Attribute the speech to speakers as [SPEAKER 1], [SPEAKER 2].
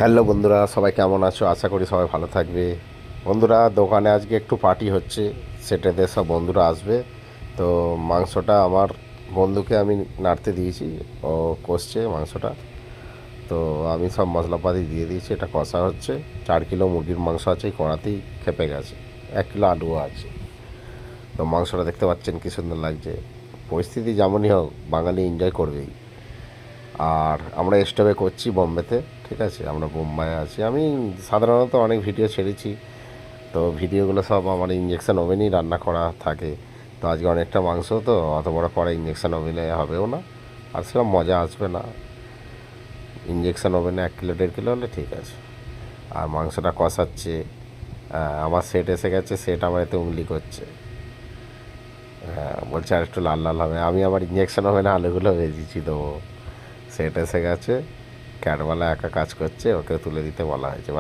[SPEAKER 1] Hello বন্ধুরা, সবাই কেমন আছো? আশা করি সবাই ভালো থাকবে। বন্ধুরা, দোকানে আজকে একটু পার্টি হচ্ছে, সেটাতে সব বন্ধুরা আসবে। তো মাংসটা আমার বন্ধুকে আমি নাড়তে দিয়েছি, ও কষছে মাংসটা। তো আমি সব মশলাপাতি দিয়ে দিয়েছি, এটা কষা হচ্ছে। 4 কিলো মুরগির মাংস আছে, এই কড়াতেই খেপে গেছে। 1 কিলো আলুও আছে। তো মাংসটা দেখতে পাচ্ছেন কী সুন্দর লাগছে। পরিস্থিতি যেমনই হোক, বাঙালি এনজয় করবেই। আর আমরা স্টোভে করছি বোম্বেতে, ঠিক আছে? আমরা বোম্বাইয়ে আছি। আমি সাধারণত অনেক ভিডিও ছেড়েছি, তো ভিডিওগুলো সব আমার ইঞ্জেকশন ওভেনেই রান্না করা থাকে। তো আজকে অনেকটা মাংস, তো অত বড় কড়া ইঞ্জেকশন ওভেনে হবেও না, আর সেরকম মজা আসবে না। ইঞ্জেকশন ওভেনে 1 কিলো 1.5 কিলো হলে ঠিক আছে। আর মাংসটা কষাচ্ছে। আমার সেট এসে গেছে, সেট আমার এতে উংলি করছে। বলছে আর একটু লাল লাল হবে। আমি আবার ইঞ্জেকশন ওভেনে আলুগুলো ভেজেছি, দেবো। সেট এসে গেছে। ক্যাটওয়ালা একা কাজ করছে, ওকে তুলে দিতে বলা হয়েছে।